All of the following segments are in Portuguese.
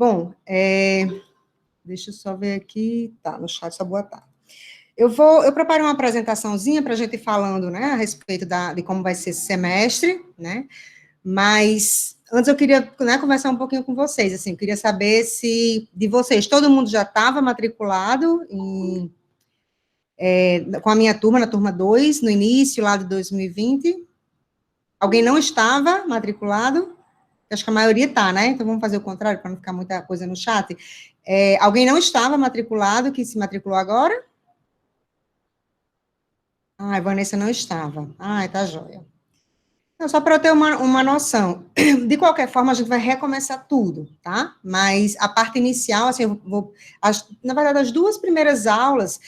Bom, deixa eu só ver aqui, tá, no chat, só boa tarde. Eu preparei uma apresentaçãozinha para a gente ir falando, né, a respeito de como vai ser esse semestre, né, mas antes eu queria, né, conversar um pouquinho com vocês, assim, eu queria saber se, de vocês, todo mundo já estava matriculado com a minha turma, na turma 2, no início, lá de 2020? Alguém não estava matriculado? Acho que a maioria está, né? Então, vamos fazer o contrário, para não ficar muita coisa no chat. Alguém não estava matriculado, que se matriculou agora? Ah, a Vanessa não estava. Ah, tá joia. Não, só para eu ter uma noção. De qualquer forma, a gente vai recomeçar tudo, tá? Mas a parte inicial, assim, na verdade, as duas primeiras aulas,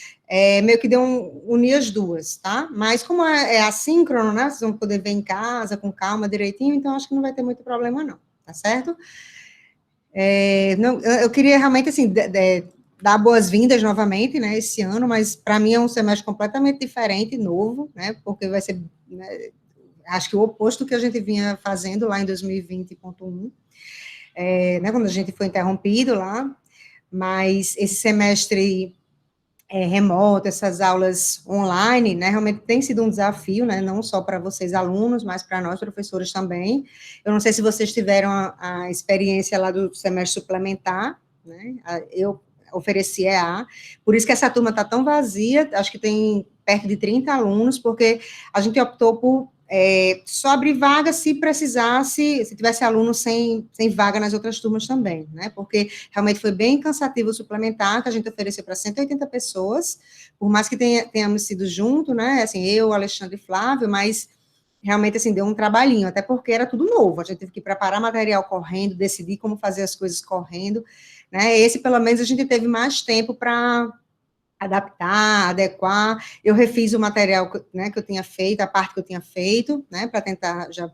meio que deu unir as duas, tá? Mas como é assíncrono, né? Vocês vão poder ver em casa, com calma, direitinho, então acho que não vai ter muito problema, não, tá certo? Não, eu queria realmente, assim, dar boas-vindas novamente, né, esse ano, mas para mim é um semestre completamente diferente, novo, né, porque vai ser, né, acho que o oposto do que a gente vinha fazendo lá em 2020.1, né, quando a gente foi interrompido lá, mas esse semestre remoto, essas aulas online, né, realmente tem sido um desafio, né, não só para vocês alunos, mas para nós professores também. Eu não sei se vocês tiveram a experiência lá do semestre suplementar, né, eu ofereci EA, por isso que essa turma está tão vazia, acho que tem perto de 30 alunos, porque a gente optou por só abrir vaga se precisasse, se tivesse aluno sem vaga nas outras turmas também, né, porque realmente foi bem cansativo o suplementar, que a gente ofereceu para 180 pessoas, por mais que tenhamos sido junto, né, assim, eu, Alexandre e Flávio, mas realmente, assim, deu um trabalhinho, até porque era tudo novo, a gente teve que preparar material correndo, decidir como fazer as coisas correndo, né, esse, pelo menos, a gente teve mais tempo para adaptar, adequar. Eu refiz o material, né, que eu tinha feito, a parte que eu tinha feito, né, para tentar já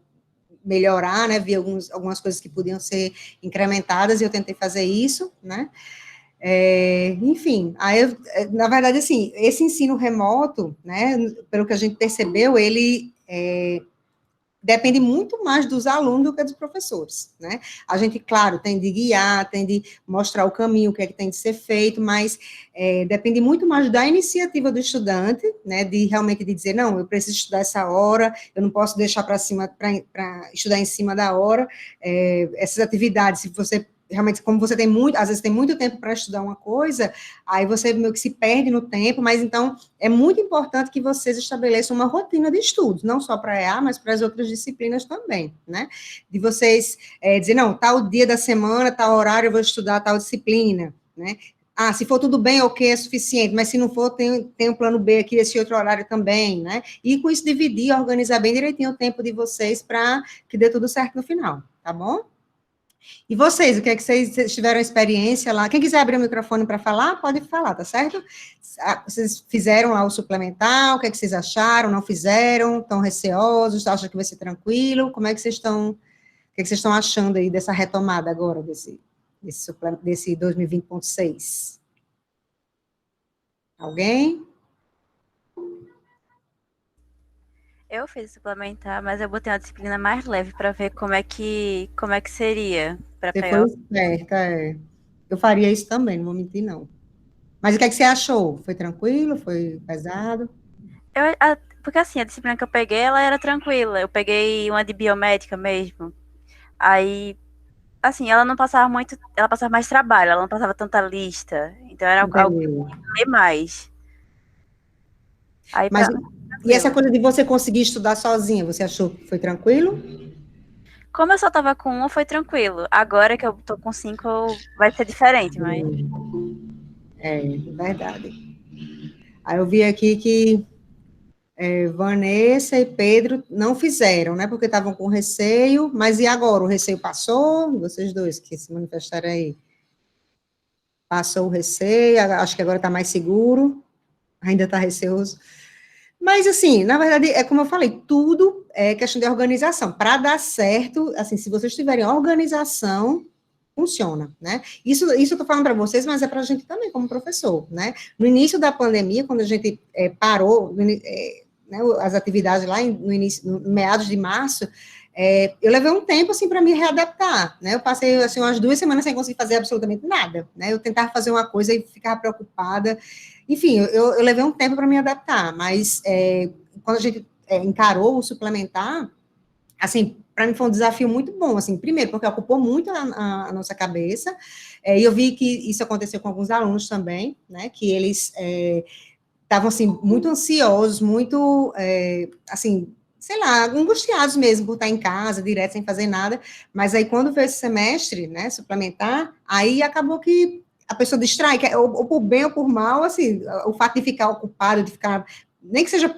melhorar, né, vi algumas coisas que podiam ser incrementadas, e eu tentei fazer isso, né, enfim, aí, na verdade, assim, esse ensino remoto, né, pelo que a gente percebeu, ele depende muito mais dos alunos do que dos professores, né? A gente, claro, tem de guiar, tem de mostrar o caminho, o que é que tem de ser feito, mas depende muito mais da iniciativa do estudante, né? De realmente de dizer, não, eu preciso estudar essa hora, eu não posso deixar para cima, para estudar em cima da hora, essas atividades, se você realmente, como você tem muito, às vezes tem muito tempo para estudar uma coisa, aí você meio que se perde no tempo, mas então é muito importante que vocês estabeleçam uma rotina de estudos, não só para a EA, mas para as outras disciplinas também, né? De vocês dizer, não, tal dia da semana, tal horário eu vou estudar tal disciplina, né? Ah, se for tudo bem, ok, é suficiente, mas se não for, tem um plano B aqui, esse outro horário também, né? E com isso dividir, organizar bem direitinho o tempo de vocês para que dê tudo certo no final, tá bom? E vocês, o que é que vocês tiveram experiência lá? Quem quiser abrir o microfone para falar, pode falar, tá certo? Vocês fizeram lá o suplementar, o que é que vocês acharam? Não fizeram? Estão receosos? Acham que vai ser tranquilo? Como é que vocês estão, o que é que vocês estão achando aí dessa retomada agora, desse 2020.6? Alguém? Eu fiz suplementar, mas eu botei uma disciplina mais leve para ver como é que seria para pegar. Você foi esperta, Eu faria isso também, não vou mentir, não. Mas o que é que você achou? Foi tranquilo? Foi pesado? Porque assim, a disciplina que eu peguei, ela era tranquila. Eu peguei uma de biomédica mesmo. Aí, assim, ela não passava muito, ela passava mais trabalho, ela não passava tanta lista. Então era algo que eu ler mais. Aí, Mas e essa coisa de você conseguir estudar sozinha, você achou que foi tranquilo? Como eu só tava com uma, foi tranquilo. Agora que eu tô com 5, vai ser diferente, mas... Verdade. Aí eu vi aqui que Vanessa e Pedro não fizeram, né? Porque estavam com receio, mas e agora? O receio passou? Vocês dois que se manifestaram aí. Passou o receio, acho que agora está mais seguro, ainda está receoso. Mas, assim, na verdade, é como eu falei, tudo é questão de organização. Para dar certo, assim, se vocês tiverem organização, funciona, né? Isso eu estou falando para vocês, mas é para a gente também, como professor, né? No início da pandemia, quando a gente parou, né, as atividades lá no início, no meados de março, eu levei um tempo, assim, para me readaptar, né? Eu passei, assim, umas 2 semanas sem conseguir fazer absolutamente nada, né? Eu tentava fazer uma coisa e ficava preocupada. Enfim, eu levei um tempo para me adaptar, mas quando a gente encarou o suplementar, assim, para mim foi um desafio muito bom, assim, primeiro, porque ocupou muito a nossa cabeça, e eu vi que isso aconteceu com alguns alunos também, né, que eles estavam, assim, muito ansiosos, muito, assim, sei lá, angustiados mesmo por estar em casa, direto, sem fazer nada, mas aí quando veio esse semestre, né, suplementar, aí acabou que a pessoa distrai, ou por bem ou por mal, assim, o fato de ficar ocupado, de ficar, nem que seja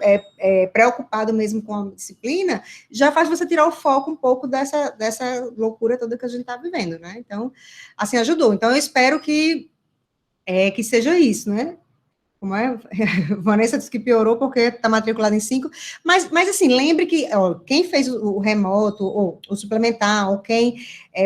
preocupado mesmo com a disciplina, já faz você tirar o foco um pouco dessa loucura toda que a gente está vivendo, né, então, assim, ajudou. Então, eu espero que seja isso, né, como é? Vanessa disse que piorou porque está matriculada em 5, mas assim, lembre que ó, quem fez o remoto, ou o suplementar, ou quem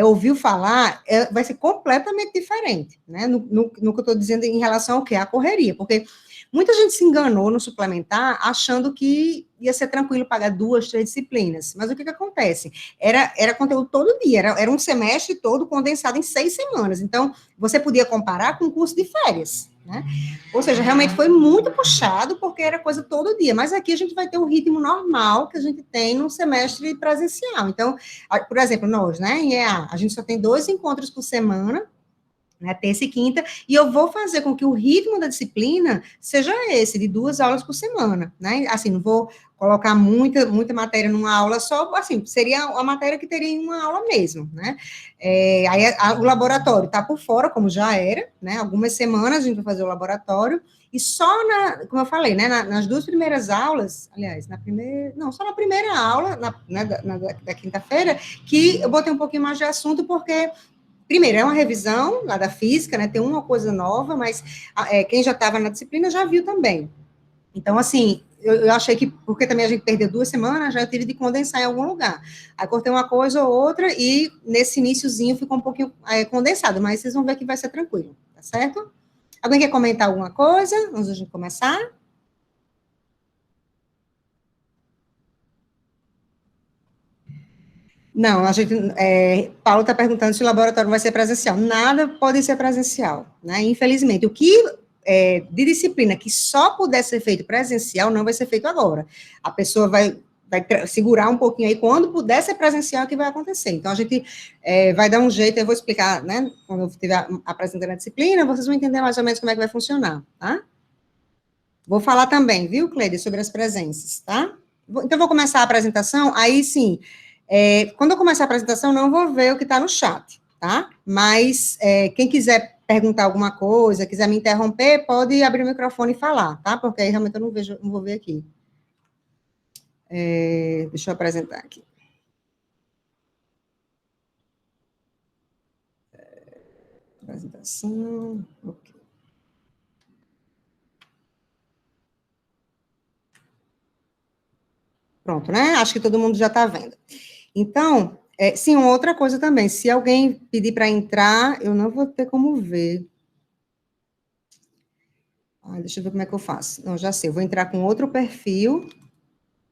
ouviu falar, vai ser completamente diferente, né? No que eu estou dizendo em relação ao quê? À correria, porque muita gente se enganou no suplementar achando que ia ser tranquilo pagar 2, 3 disciplinas. Mas o que acontece? Era conteúdo todo dia, era um semestre todo condensado em 6 semanas. Então, você podia comparar com um curso de férias, né? Ou seja, realmente foi muito puxado, porque era coisa todo dia. Mas aqui a gente vai ter o ritmo normal que a gente tem no semestre presencial. Então, por exemplo, nós, né, em EA, a gente só tem 2 encontros por semana, né, terça e quinta, e eu vou fazer com que o ritmo da disciplina seja esse, de 2 aulas por semana, né, assim, não vou colocar muita matéria numa aula só, assim, seria a matéria que teria em uma aula mesmo, né, aí o laboratório está por fora, como já era, né, algumas semanas a gente vai fazer o laboratório, e só como eu falei, né, nas 2 primeiras aulas, aliás, só na primeira aula, né, da quinta-feira, que eu botei um pouquinho mais de assunto, porque primeiro, é uma revisão lá da física, né? Tem uma coisa nova, mas quem já estava na disciplina já viu também. Então, assim, eu achei que, porque também a gente perdeu 2 semanas, já eu tive de condensar em algum lugar. Aí cortei uma coisa ou outra e nesse iniciozinho ficou um pouquinho condensado, mas vocês vão ver que vai ser tranquilo, tá certo? Alguém quer comentar alguma coisa antes de a gente começar? Não, a gente, Paulo está perguntando se o laboratório vai ser presencial. Nada pode ser presencial, né? Infelizmente, o que de disciplina que só puder ser feito presencial não vai ser feito agora. A pessoa vai segurar um pouquinho aí, quando puder ser presencial, é que vai acontecer. Então, a gente vai dar um jeito, eu vou explicar, né? Quando eu estiver apresentando a disciplina, vocês vão entender mais ou menos como é que vai funcionar, tá? Vou falar também, viu, Cleide, sobre as presenças, tá? Então, vou começar a apresentação, aí sim, quando eu começar a apresentação, não vou ver o que está no chat, tá? Mas quem quiser perguntar alguma coisa, quiser me interromper, pode abrir o microfone e falar, tá? Porque aí realmente eu não vejo, não vou ver aqui. Deixa eu apresentar aqui. Apresentação, ok. Pronto, né? Acho que todo mundo já está vendo. Então, sim, uma outra coisa também, se alguém pedir para entrar, eu não vou ter como ver. Deixa eu ver como é que eu faço. Não, já sei, eu vou entrar com outro perfil.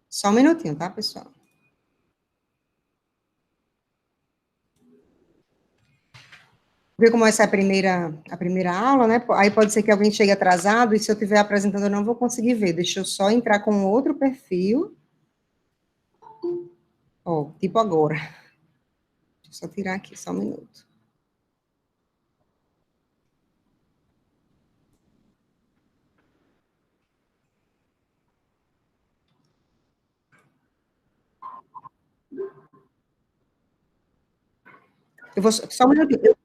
Só um minutinho, tá, pessoal? Porque como essa é a primeira aula, né? Aí pode ser que alguém chegue atrasado, e se eu estiver apresentando, eu não vou conseguir ver. Deixa eu só entrar com outro perfil. Ó, tipo agora. Deixa eu só tirar aqui, só um minuto. Só um minutinho.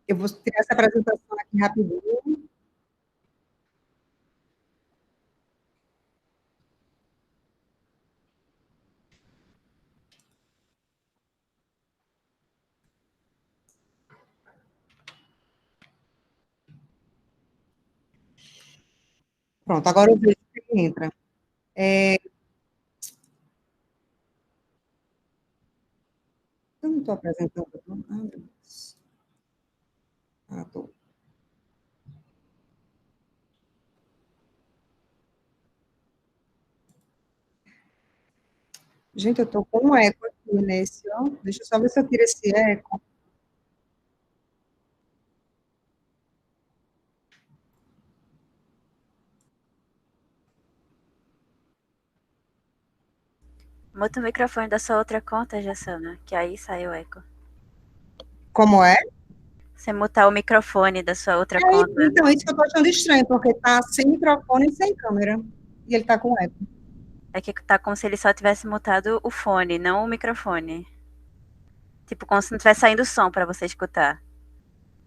Eu vou tirar essa apresentação aqui rapidinho. Pronto, agora eu vejo quem entra. Eu não estou apresentando. Meu Deus. Tô. Gente, eu estou com um eco. Início. Deixa eu só ver se eu tiro esse eco. Muta o microfone da sua outra conta, Jassana, que aí sai o eco. Como é? Você mutar o microfone da sua outra conta. Então, isso que eu tô achando estranho, porque tá sem microfone e sem câmera. E ele tá com eco. É que tá como se ele só tivesse mutado o fone, não o microfone. Tipo, como se não tivesse saindo som pra você escutar.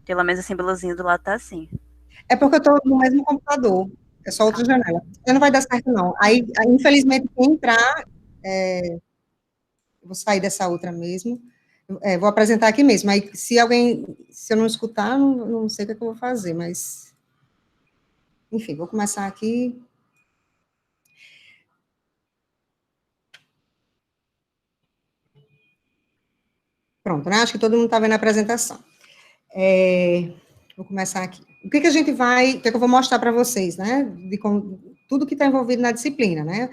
Pelo menos o símbolozinho do lado tá assim. É porque eu tô no mesmo computador. É só outra janela. Não vai dar certo, não. Aí, infelizmente, quem entrar, eu vou sair dessa outra mesmo. Vou apresentar aqui mesmo. Aí, se eu não escutar, não sei o que eu vou fazer, mas, enfim, vou começar aqui. Pronto, né? Acho que todo mundo está vendo a apresentação. Vou começar aqui. O que a gente vai, o que eu vou mostrar para vocês, né? Tudo que está envolvido na disciplina, né?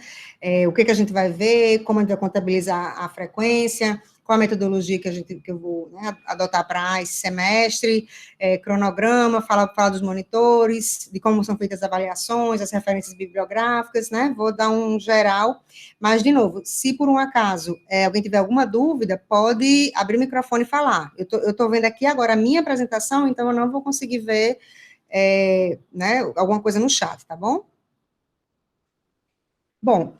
O que a gente vai ver, como a gente vai contabilizar a frequência, qual a metodologia que eu vou, né, adotar para esse semestre, cronograma, falar dos monitores, de como são feitas as avaliações, as referências bibliográficas, né? Vou dar um geral, mas, de novo, se por um acaso alguém tiver alguma dúvida, pode abrir o microfone e falar. Eu estou vendo aqui agora a minha apresentação, então eu não vou conseguir ver né, alguma coisa no chat, tá bom? Bom,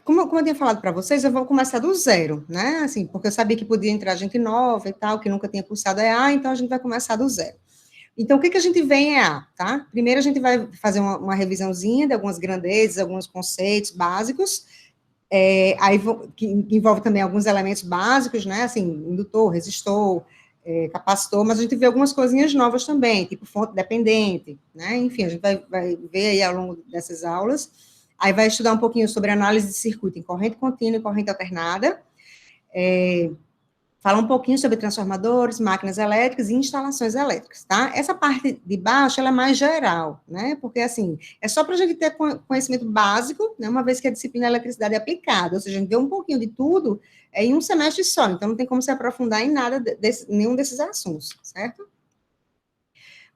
como eu tinha falado para vocês, eu vou começar do zero, né? Assim, porque eu sabia que podia entrar gente nova e tal, que nunca tinha cursado EA, então a gente vai começar do zero. Então, o que a gente vê em EA, tá? Primeiro a gente vai fazer uma revisãozinha de algumas grandezas, alguns conceitos básicos, aí que envolve também alguns elementos básicos, né? Assim, indutor, resistor, capacitor, mas a gente vê algumas coisinhas novas também, tipo fonte dependente, né? Enfim, a gente vai ver aí ao longo dessas aulas. Aí vai estudar um pouquinho sobre análise de circuito em corrente contínua e corrente alternada, falar um pouquinho sobre transformadores, máquinas elétricas e instalações elétricas, tá? Essa parte de baixo, ela é mais geral, né? Porque, assim, é só para a gente ter conhecimento básico, né? Uma vez que a disciplina é eletricidade é aplicada, ou seja, a gente vê um pouquinho de tudo em um semestre só, então não tem como se aprofundar em nada, nenhum desses assuntos, certo?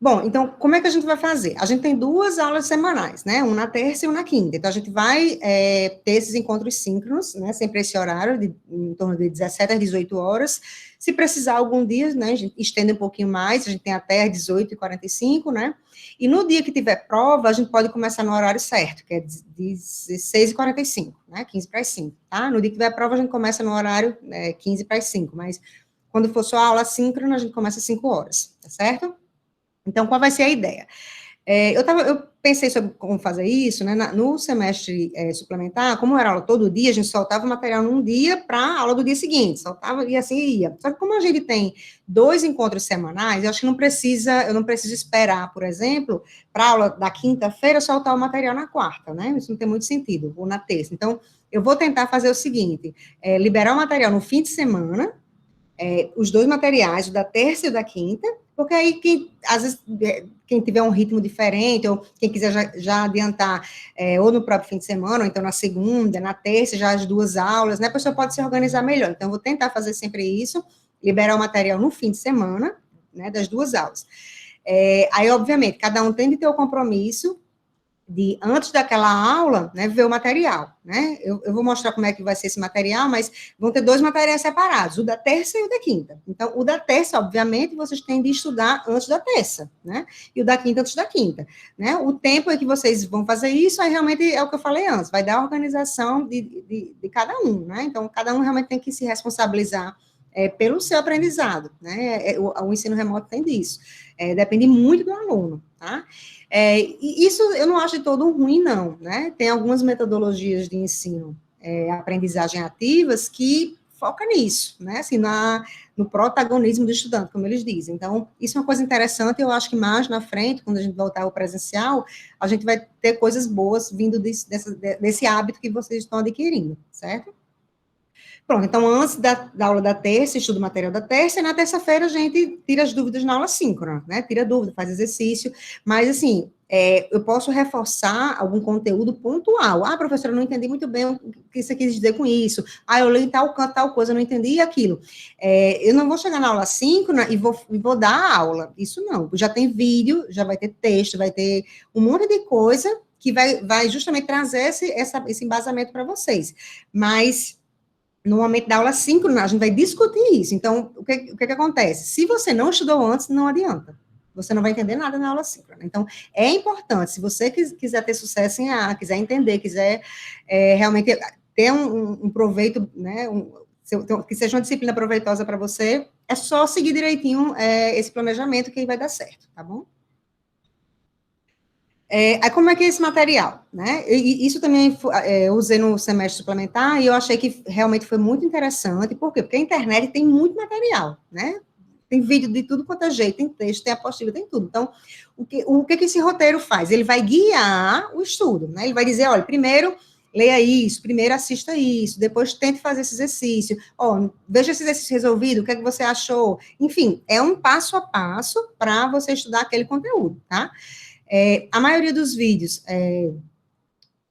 Bom, então, como é que a gente vai fazer? A gente tem 2 aulas semanais, né? Uma na terça e uma na quinta. Então, a gente vai ter esses encontros síncronos, né? Sempre esse horário, em torno de 17 às 18 horas. Se precisar algum dia, né? A gente estende um pouquinho mais, a gente tem até às 18h45, né? E no dia que tiver prova, a gente pode começar no horário certo, que é 16h45, né? 15 para as 5, tá? No dia que tiver prova, a gente começa no horário 15 para as 5, mas quando for só aula síncrona, a gente começa às 5 horas, tá certo? Então, qual vai ser a ideia? Eu pensei sobre como fazer isso, né? No semestre suplementar, como era aula todo dia, a gente soltava o material num dia para a aula do dia seguinte, soltava e assim ia. Só que como a gente tem 2 encontros semanais, eu acho que eu não preciso esperar, por exemplo, para a aula da quinta-feira soltar o material na quarta, né? Isso não tem muito sentido, ou na terça. Então, eu vou tentar fazer o seguinte, liberar o material no fim de semana, os 2 materiais, o da terça e o da quinta, porque aí, às vezes, quem tiver um ritmo diferente, ou quem quiser já adiantar, ou no próprio fim de semana, ou então na segunda, na terça, já as 2 aulas, né, a pessoa pode se organizar melhor. Então, eu vou tentar fazer sempre isso, liberar o material no fim de semana, né, das 2 aulas. Aí, obviamente, cada um tem de ter o compromisso de, antes daquela aula, né, ver o material, né? Eu vou mostrar como é que vai ser esse material, mas vão ter 2 materiais separados, o da terça e o da quinta. Então, o da terça, obviamente, vocês têm de estudar antes da terça, né? E o da quinta antes da quinta, né? O tempo em que vocês vão fazer isso, aí realmente é o que eu falei antes, vai dar a organização de cada um, né? Então, cada um realmente tem que se responsabilizar pelo seu aprendizado, né? O ensino remoto tem disso. Depende muito do aluno, tá? E isso eu não acho de todo ruim, não, né? Tem algumas metodologias de ensino, aprendizagem ativas, que foca nisso, né? Assim, no protagonismo do estudante, como eles dizem. Então, isso é uma coisa interessante, eu acho que mais na frente, quando a gente voltar ao presencial, a gente vai ter coisas boas vindo desse hábito que vocês estão adquirindo, certo? Pronto, então antes da aula da terça, estuda o material da terça, e na terça-feira a gente tira as dúvidas na aula síncrona, né? Tira dúvida, faz exercício, mas assim, eu posso reforçar algum conteúdo pontual. Ah, professora, eu não entendi muito bem o que você quis dizer com isso. Ah, eu leio tal canto, tal coisa, eu não entendi aquilo. Eu não vou chegar na aula síncrona e vou dar a aula. Isso não. Já tem vídeo, já vai ter texto, vai ter um monte de coisa que vai justamente trazer esse embasamento para vocês. Mas no momento da aula síncrona, a gente vai discutir isso. Então, o que acontece? Se você não estudou antes, não adianta. Você não vai entender nada na aula síncrona. Então, é importante, se você quiser ter sucesso em A, quiser entender, quiser realmente ter um proveito, né, que seja uma disciplina proveitosa para você, é só seguir direitinho esse planejamento que vai dar certo, tá bom? Aí como é que é esse material, né? Isso também eu usei no semestre suplementar e eu achei que realmente foi muito interessante. Por quê? Porque a internet tem muito material, né? Tem vídeo de tudo quanto é jeito, tem texto, tem apostila, tem tudo. Então, o que esse roteiro faz? Ele vai guiar o estudo, né? Ele vai dizer, olha, primeiro leia isso, primeiro assista isso, depois tente fazer esse exercício. Veja esse exercício resolvido, o que é que você achou? Enfim, é um passo a passo para você estudar aquele conteúdo, tá? A maioria dos vídeos,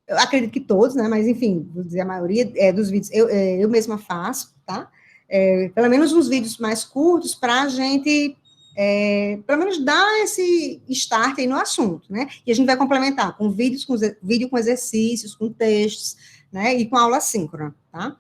eu acredito que todos, né, mas enfim, vou dizer a maioria dos vídeos eu mesma faço, tá? Pelo menos uns vídeos mais curtos para a gente, pelo menos dar esse start aí no assunto, né? E a gente vai complementar com vídeo com exercícios, com textos, né? E com aula síncrona, tá?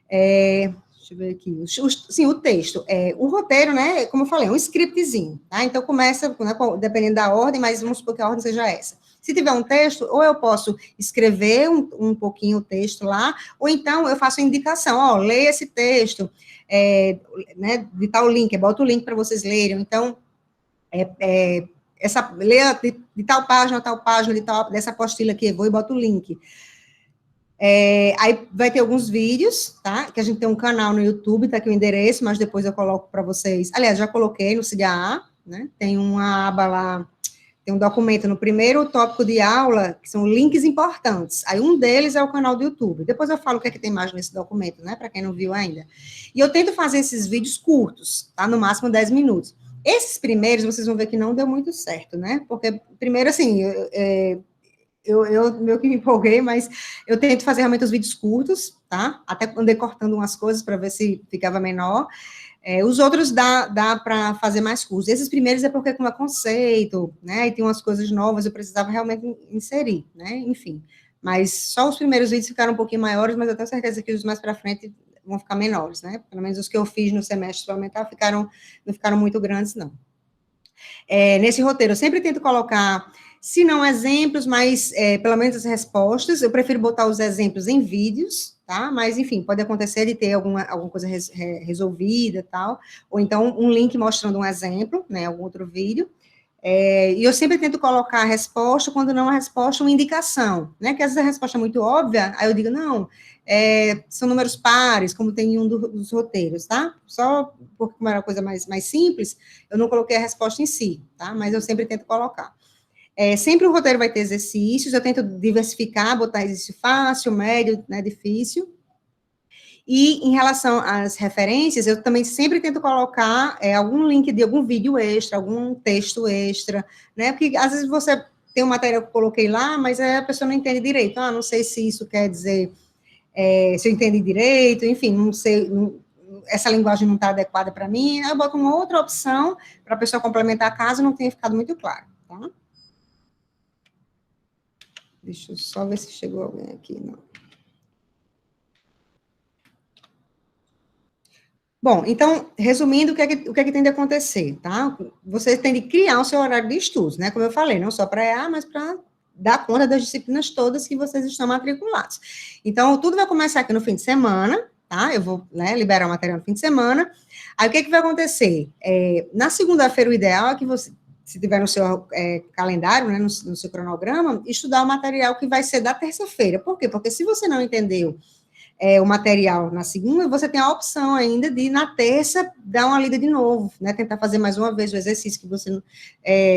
Deixa eu ver aqui. Sim, o texto. O roteiro, né? Como eu falei, é um scriptzinho, tá? Então, começa, né, dependendo da ordem, mas vamos supor que a ordem seja essa. Se tiver um texto, ou eu posso escrever um pouquinho o texto lá, ou então eu faço a indicação, leia esse texto, né, de tal link, eu boto o link para vocês lerem. Então, leia de tal página a tal página, dessa apostila aqui, eu vou e boto o link. Aí vai ter alguns vídeos, tá? Que a gente tem um canal no YouTube, tá aqui o endereço, mas depois eu coloco para vocês. Aliás, já coloquei no SIGA, né? Tem uma aba lá, tem um documento no primeiro tópico de aula, que são links importantes. Aí um deles é o canal do YouTube. Depois eu falo o que é que tem mais nesse documento, né? Para quem não viu ainda. E eu tento fazer esses vídeos curtos, tá? No máximo 10 minutos. Esses primeiros, vocês vão ver que não deu muito certo, né? Porque, primeiro, assim, eu meio que me empolguei, mas eu tento fazer realmente os vídeos curtos, tá? Até andei cortando umas coisas para ver se ficava menor. Os outros dá para fazer mais curtos. Esses primeiros é porque como é conceito, né? E tem umas coisas novas, eu precisava realmente inserir, né? Enfim. Mas só os primeiros vídeos ficaram um pouquinho maiores, mas eu tenho certeza que os mais para frente vão ficar menores, né? Pelo menos os que eu fiz no semestre suplementar não ficaram muito grandes, não. Nesse roteiro, eu sempre tento colocar, se não exemplos, mas pelo menos as respostas. Eu prefiro botar os exemplos em vídeos, tá? Mas, enfim, pode acontecer de ter alguma coisa resolvida e tal, ou então um link mostrando um exemplo, né, algum outro vídeo. E eu sempre tento colocar a resposta, quando não a resposta, uma indicação, né? Que às vezes a resposta é muito óbvia, aí eu digo, não, são números pares, como tem em um dos roteiros, tá? Só porque como era uma coisa mais simples, eu não coloquei a resposta em si, tá? Mas eu sempre tento colocar. Sempre o roteiro vai ter exercícios, eu tento diversificar, botar exercício fácil, médio, né, difícil. E em relação às referências, eu também sempre tento colocar algum link de algum vídeo extra, algum texto extra, né? Porque às vezes você tem um material que eu coloquei lá, mas a pessoa não entende direito. Não sei se isso quer dizer, se eu entendi direito, enfim, não sei, essa linguagem não está adequada para mim. Aí eu boto uma outra opção para a pessoa complementar caso não tenha ficado muito claro, tá? Deixa eu só ver se chegou alguém aqui, não. Bom, então, resumindo, o que é que tem de acontecer, tá? Você tem de criar o seu horário de estudos, né? Como eu falei, não só para EA, mas para dar conta das disciplinas todas que vocês estão matriculados. Então, tudo vai começar aqui no fim de semana, tá? Eu vou, né, liberar o material no fim de semana. Aí, o que vai acontecer? Na segunda-feira, o ideal é que você, se tiver no seu calendário, né, no seu cronograma, estudar o material que vai ser da terça-feira. Por quê? Porque se você não entendeu o material na segunda, você tem a opção ainda de, na terça, dar uma lida de novo, né, tentar fazer mais uma vez o exercício que você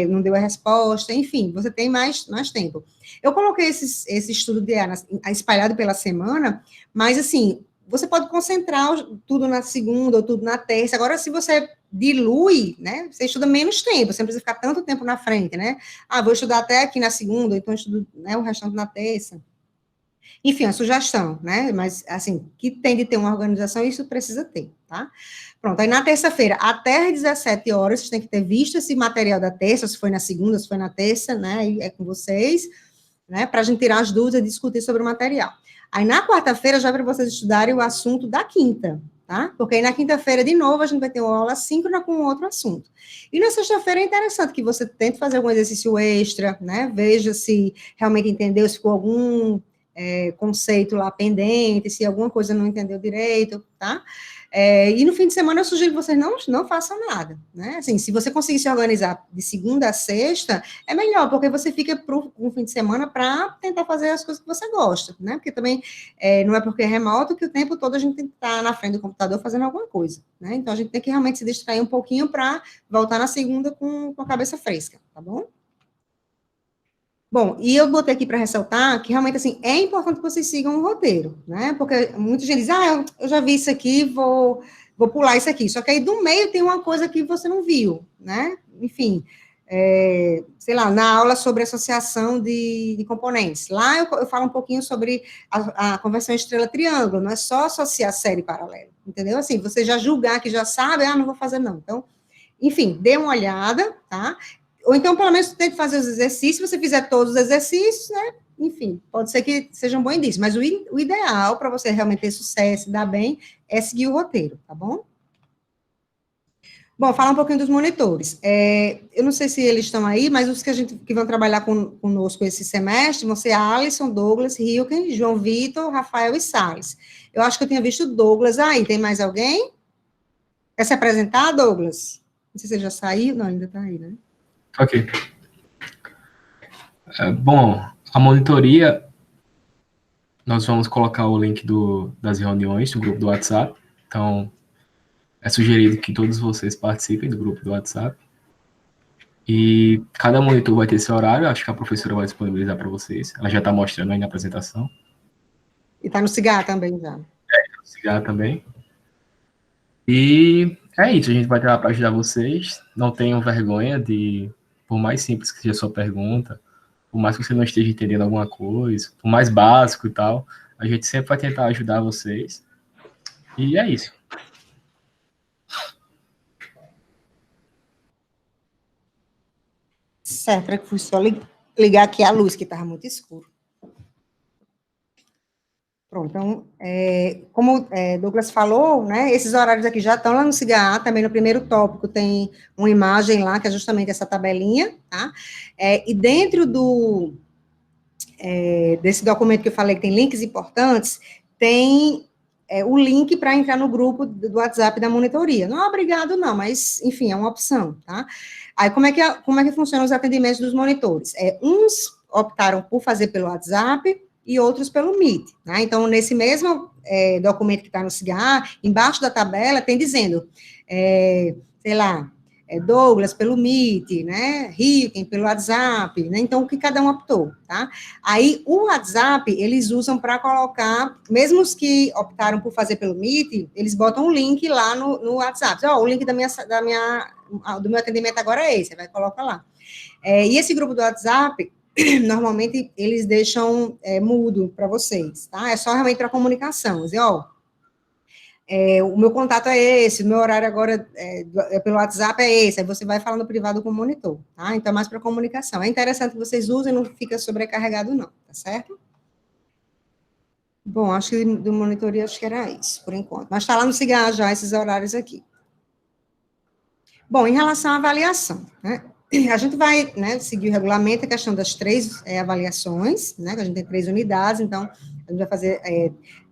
não deu a resposta, enfim, você tem mais tempo. Eu coloquei esse estudo de EA espalhado pela semana, mas, assim, você pode concentrar tudo na segunda ou tudo na terça. Agora, se você dilui, né, você estuda menos tempo, você não precisa ficar tanto tempo na frente, né? Ah, vou estudar até aqui na segunda, então estudo, né, o restante na terça. Enfim, a sugestão, né? Mas, assim, que tem de ter uma organização, isso precisa ter, tá? Pronto, aí na terça-feira, até às 17 horas, vocês têm que ter visto esse material da terça, se foi na segunda, se foi na terça, né? Aí é com vocês, né? Para a gente tirar as dúvidas e discutir sobre o material. Aí na quarta-feira, já para vocês estudarem o assunto da quinta, tá? Porque aí na quinta-feira, de novo, a gente vai ter uma aula síncrona com outro assunto. E na sexta-feira é interessante que você tente fazer algum exercício extra, né? Veja se realmente entendeu, se ficou algum conceito lá pendente, se alguma coisa não entendeu direito, tá? E no fim de semana eu sugiro que vocês não façam nada, né? Assim, se você conseguir se organizar de segunda a sexta, é melhor, porque você fica no fim de semana para tentar fazer as coisas que você gosta, né? Porque também não é porque é remoto que o tempo todo a gente tem que estar na frente do computador fazendo alguma coisa, né? Então a gente tem que realmente se distrair um pouquinho para voltar na segunda com a cabeça fresca, tá bom? Bom, e eu botei aqui para ressaltar que realmente, assim, é importante que vocês sigam o roteiro, né? Porque muita gente diz, eu já vi isso aqui, vou pular isso aqui. Só que aí do meio tem uma coisa que você não viu, né? Enfim, sei lá, na aula sobre associação de componentes. Lá eu falo um pouquinho sobre a conversão estrela-triângulo, não é só associar série paralela, entendeu? Assim, você já julgar que já sabe, não vou fazer não. Então, enfim, dê uma olhada, tá? Ou então, pelo menos, tente fazer os exercícios, se você fizer todos os exercícios, né, enfim, pode ser que seja um bom indício, mas o ideal para você realmente ter sucesso e dar bem é seguir o roteiro, tá bom? Bom, falar um pouquinho dos monitores. Eu não sei se eles estão aí, mas os que vão trabalhar conosco esse semestre vão ser Alisson, Douglas, Hilken, João Vitor, Rafael e Salles. Eu acho que eu tinha visto Douglas aí. Tem mais alguém? Quer se apresentar, Douglas? Não sei se ele já saiu. Não, ainda está aí, né? Ok. Bom, a monitoria, nós vamos colocar o link das reuniões do grupo do WhatsApp. Então, é sugerido que todos vocês participem do grupo do WhatsApp. E cada monitor vai ter seu horário, acho que a professora vai disponibilizar para vocês. Ela já está mostrando aí na apresentação. E está no Cigar também já. No Cigar também. E é isso, a gente vai estar lá para ajudar vocês. Não tenham vergonha por mais simples que seja a sua pergunta, por mais que você não esteja entendendo alguma coisa, por mais básico e tal, a gente sempre vai tentar ajudar vocês. E é isso. Certo, é que fui só ligar aqui a luz, que estava muito escuro. Pronto, então, como Douglas falou, né, esses horários aqui já estão lá no CIGA, também no primeiro tópico tem uma imagem lá, que é justamente essa tabelinha, tá? E dentro desse documento que eu falei, que tem links importantes, tem o link para entrar no grupo do WhatsApp da monitoria. Não é obrigado, não, mas, enfim, é uma opção, tá? Aí, como é que funcionam os atendimentos dos monitores? Uns optaram por fazer pelo WhatsApp, e outros pelo Meet, né? Então, nesse mesmo documento que está no CIGAR, embaixo da tabela tem dizendo, sei lá, Douglas pelo Meet, né? Ricken pelo WhatsApp, né? Então, o que cada um optou, tá? Aí, o WhatsApp, eles usam para colocar, mesmo os que optaram por fazer pelo Meet, eles botam um link lá no WhatsApp. O link do meu atendimento agora é esse, vai colocar lá. E esse grupo do WhatsApp, normalmente eles deixam mudo para vocês, tá? É só realmente para comunicação. Dizer, o meu contato é esse, o meu horário agora pelo WhatsApp é esse, aí você vai falando privado com o monitor, tá? Então, é mais para comunicação. É interessante que vocês usem, não fica sobrecarregado, não, tá certo? Bom, acho que do monitoria, acho que era isso, por enquanto. Mas está lá no CIGAR já, esses horários aqui. Bom, em relação à avaliação, né? A gente vai, né, seguir o regulamento, a questão das 3 avaliações, né, que a gente tem 3 unidades, então, a gente vai fazer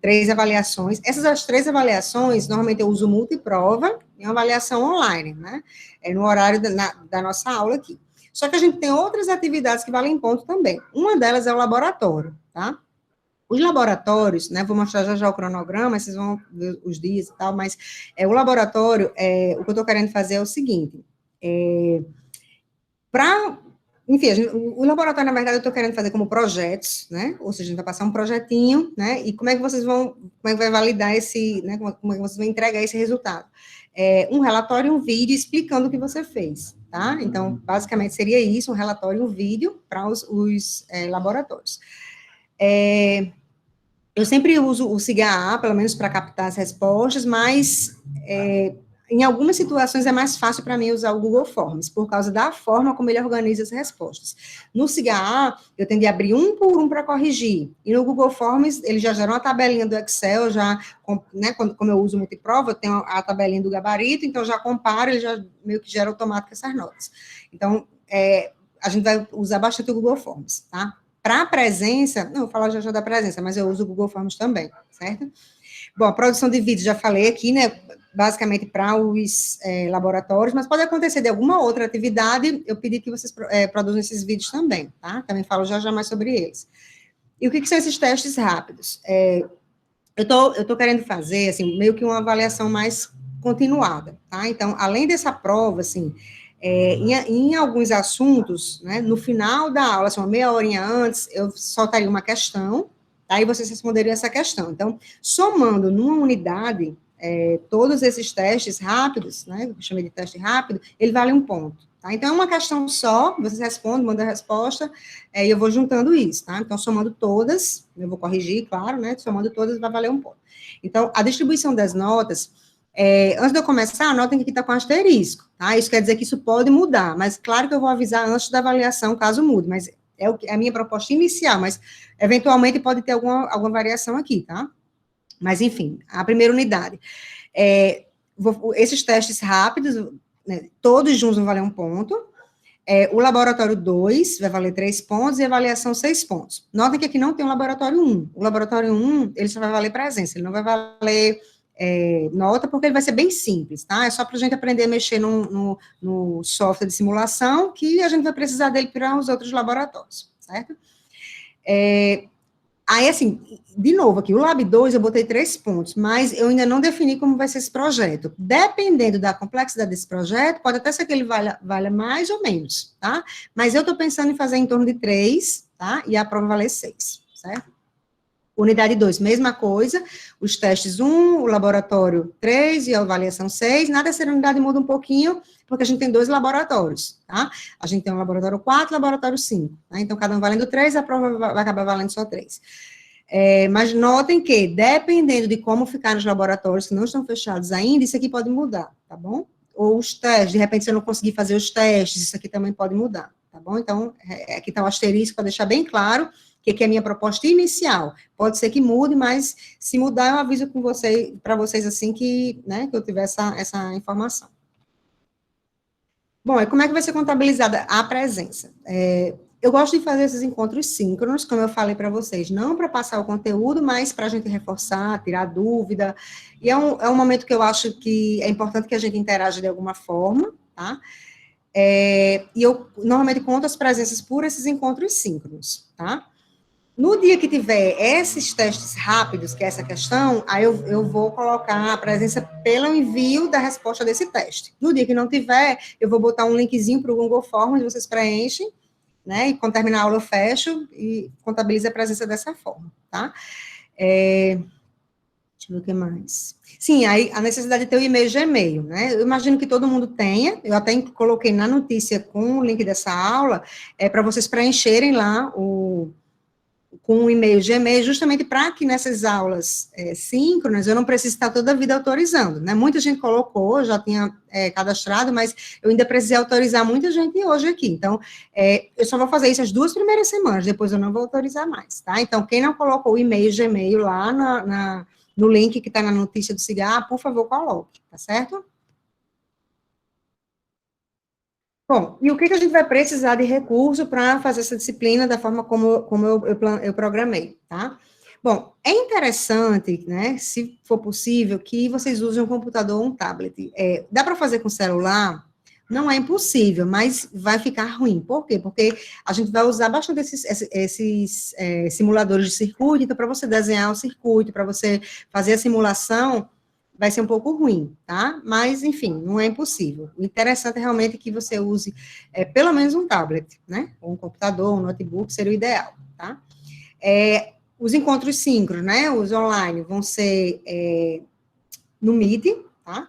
3 avaliações. Essas 3 avaliações, normalmente eu uso multiprova e uma avaliação online, né, no horário da nossa aula aqui. Só que a gente tem outras atividades que valem ponto também. Uma delas é o laboratório, tá? Os laboratórios, né, vou mostrar já o cronograma, vocês vão ver os dias e tal, mas o laboratório, o que eu estou querendo fazer é o seguinte, para enfim, o laboratório, na verdade, eu estou querendo fazer como projetos, né? Ou seja, a gente vai passar um projetinho, né? E como é que vocês vão, como é que vai validar esse, né? Como é que vocês vão entregar esse resultado? Um relatório e um vídeo explicando o que você fez, tá? Então, basicamente, seria isso, um relatório e um vídeo para os laboratórios. Eu sempre uso o SIGA, pelo menos para captar as respostas, mas em algumas situações é mais fácil para mim usar o Google Forms, por causa da forma como ele organiza as respostas. No SIGA, eu tenho de abrir um por um para corrigir, e no Google Forms, ele já gera uma tabelinha do Excel, já, né, como eu uso multiprova, eu tenho a tabelinha do gabarito, então já comparo, ele já meio que gera automático essas notas. Então, a gente vai usar bastante o Google Forms, tá? Para a presença, não, vou falar já da presença, mas eu uso o Google Forms também, certo? Bom, a produção de vídeo já falei aqui, né, basicamente para os laboratórios, mas pode acontecer de alguma outra atividade, eu pedi que vocês produzam esses vídeos também, tá? Também falo já mais sobre eles. E o que são esses testes rápidos? Eu tô querendo fazer, assim, meio que uma avaliação mais continuada, tá? Então, além dessa prova, assim, em alguns assuntos, né, no final da aula, assim, uma meia horinha antes, eu soltaria uma questão, aí vocês responderiam essa questão. Então, somando numa unidade, todos esses testes rápidos, né, que eu chamei de teste rápido, ele vale um ponto, tá? Então, é uma questão só, vocês respondem, mandam a resposta, e eu vou juntando isso, tá? Então, somando todas, eu vou corrigir, claro, né, somando todas vai valer um ponto. Então, a distribuição das notas, antes de eu começar, anotem que aqui está com asterisco, tá? Isso quer dizer que isso pode mudar, mas claro que eu vou avisar antes da avaliação, caso mude, mas é a minha proposta inicial, mas eventualmente pode ter alguma variação aqui, tá? Mas, enfim, a primeira unidade. Esses testes rápidos, né, todos juntos vão valer um ponto. O laboratório 2 vai valer 3 pontos e a avaliação 6 pontos. Notem que aqui não tem o laboratório 1. O laboratório 1, ele só vai valer presença, ele não vai valer nota, porque ele vai ser bem simples, tá? É só para a gente aprender a mexer no software de simulação, que a gente vai precisar dele para os outros laboratórios, certo? Aí, assim, de novo aqui, o Lab 2 eu botei 3 pontos, mas eu ainda não defini como vai ser esse projeto. Dependendo da complexidade desse projeto, pode até ser que ele valha mais ou menos, tá? Mas eu estou pensando em fazer em torno de 3, tá? E a prova valer 6, certo? Unidade 2, mesma coisa, os testes 1, o laboratório 3 e a avaliação 6, nada dessa unidade muda um pouquinho, porque a gente tem 2 laboratórios, tá? A gente tem um laboratório 4 e laboratório 5, tá? Então, cada um valendo 3, a prova vai acabar valendo só 3. Mas notem que, dependendo de como ficar os laboratórios que não estão fechados ainda, isso aqui pode mudar, tá bom? Ou os testes, de repente, se eu não conseguir fazer os testes, isso aqui também pode mudar, tá bom? Então, aqui está o asterisco para deixar bem claro que é a minha proposta inicial. Pode ser que mude, mas se mudar, eu aviso para vocês assim que, né, que eu tiver essa informação. Bom, e como é que vai ser contabilizada a presença? Eu gosto de fazer esses encontros síncronos, como eu falei para vocês, não para passar o conteúdo, mas para a gente reforçar, tirar dúvida, e é um momento que eu acho que é importante que a gente interaja de alguma forma, tá? E eu normalmente conto as presenças por esses encontros síncronos, tá? No dia que tiver esses testes rápidos, que é essa questão, aí eu vou colocar a presença pelo envio da resposta desse teste. No dia que não tiver, eu vou botar um linkzinho para o Google Forms, vocês preenchem, né, e quando terminar a aula eu fecho e contabilizo a presença dessa forma, tá? Deixa eu ver o que mais. Sim, aí a necessidade de ter o e-mail Gmail, né? Eu imagino que todo mundo tenha, eu até coloquei na notícia com o link dessa aula, para vocês preencherem lá com o e-mail Gmail, justamente para que nessas aulas síncronas eu não precise estar toda a vida autorizando, né? Muita gente colocou, já tinha cadastrado, mas eu ainda precisei autorizar muita gente hoje aqui. Então, eu só vou fazer isso as 2 primeiras semanas, depois eu não vou autorizar mais, tá? Então, quem não colocou o e-mail Gmail lá no link que está na notícia do SIGA, por favor, coloque, tá certo? Bom, e o que a gente vai precisar de recurso para fazer essa disciplina da forma como eu programei, tá? Bom, é interessante, né, se for possível, que vocês usem um computador ou um tablet. Dá para fazer com celular? Não é impossível, mas vai ficar ruim. Por quê? Porque a gente vai usar bastante esses simuladores de circuito, então, para você desenhar o circuito, para você fazer a simulação, vai ser um pouco ruim, tá? Mas, enfim, não é impossível. O interessante é realmente que você use pelo menos um tablet, né? Ou um computador, um notebook, seria o ideal, tá? Os encontros síncronos, né? Os online vão ser no Meet, tá?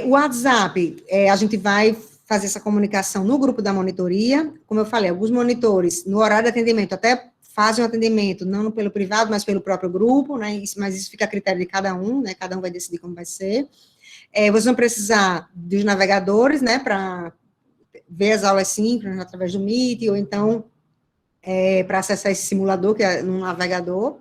O WhatsApp, a gente vai fazer essa comunicação no grupo da monitoria. Como eu falei, alguns monitores, no horário de atendimento, até fazem o atendimento, não pelo privado, mas pelo próprio grupo, né? Mas isso fica a critério de cada um, né? Cada um vai decidir como vai ser. Vocês vão precisar dos navegadores, né? Para ver as aulas síncronas através do Meet, ou então para acessar esse simulador, que é no navegador.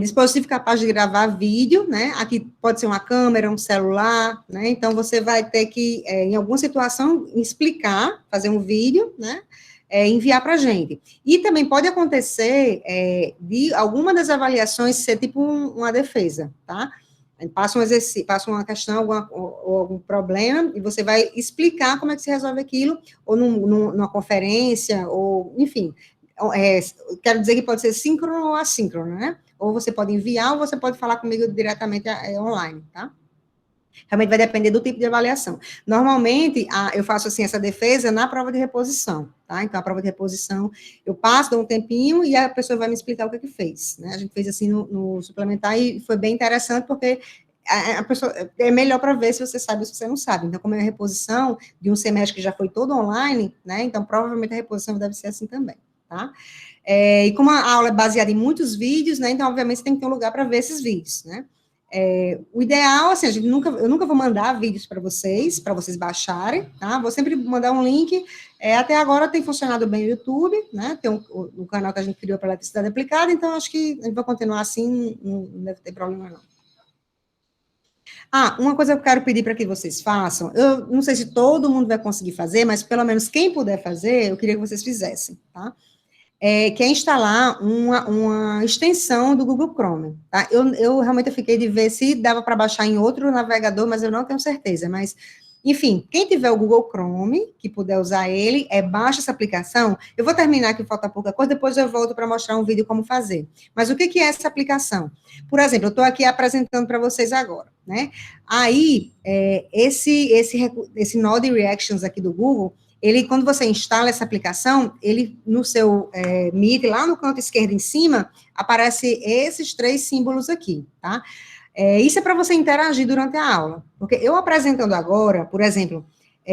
Dispositivo capaz de gravar vídeo, né? Aqui pode ser uma câmera, um celular, né? Então, você vai ter que, em alguma situação, explicar, fazer um vídeo, né? Enviar para a gente. E também pode acontecer de alguma das avaliações ser tipo uma defesa, tá? Passa um exercício, passa uma questão, ou algum problema, e você vai explicar como é que se resolve aquilo, ou numa conferência, ou, enfim, quero dizer que pode ser síncrono ou assíncrono, né? Ou você pode enviar, ou você pode falar comigo diretamente online, tá? Realmente vai depender do tipo de avaliação. Normalmente, eu faço, assim, essa defesa na prova de reposição, tá? Então, a prova de reposição, eu passo, dou um tempinho, e a pessoa vai me explicar o que fez, né? A gente fez, assim, no suplementar, e foi bem interessante, porque a pessoa, é melhor para ver se você sabe ou se você não sabe. Então, como é a reposição de um semestre que já foi todo online, né? Então, provavelmente a reposição deve ser assim também, tá? E como a aula é baseada em muitos vídeos, né, então, obviamente, você tem que ter um lugar para ver esses vídeos, né? O ideal, assim, eu nunca vou mandar vídeos para vocês baixarem, tá? Vou sempre mandar um link. Até agora tem funcionado bem o YouTube, né? Tem o canal que a gente criou para eletricidade aplicada, então acho que a gente vai continuar assim, não deve ter problema, não. Uma coisa que eu quero pedir para que vocês façam, eu não sei se todo mundo vai conseguir fazer, mas pelo menos quem puder fazer, eu queria que vocês fizessem, tá? Que é instalar uma extensão do Google Chrome, tá? Eu realmente fiquei de ver se dava para baixar em outro navegador, mas eu não tenho certeza, mas, enfim, quem tiver o Google Chrome, que puder usar ele, baixa essa aplicação. Eu vou terminar aqui, falta pouca coisa, depois eu volto para mostrar um vídeo como fazer. Mas o que é essa aplicação? Por exemplo, eu estou aqui apresentando para vocês agora, né? Aí, esse Node Reactions aqui do Google, quando você instala essa aplicação, no seu Meet, lá no canto esquerdo em cima, aparece esses 3 símbolos aqui, tá? Isso é para você interagir durante a aula, porque eu apresentando agora, por exemplo,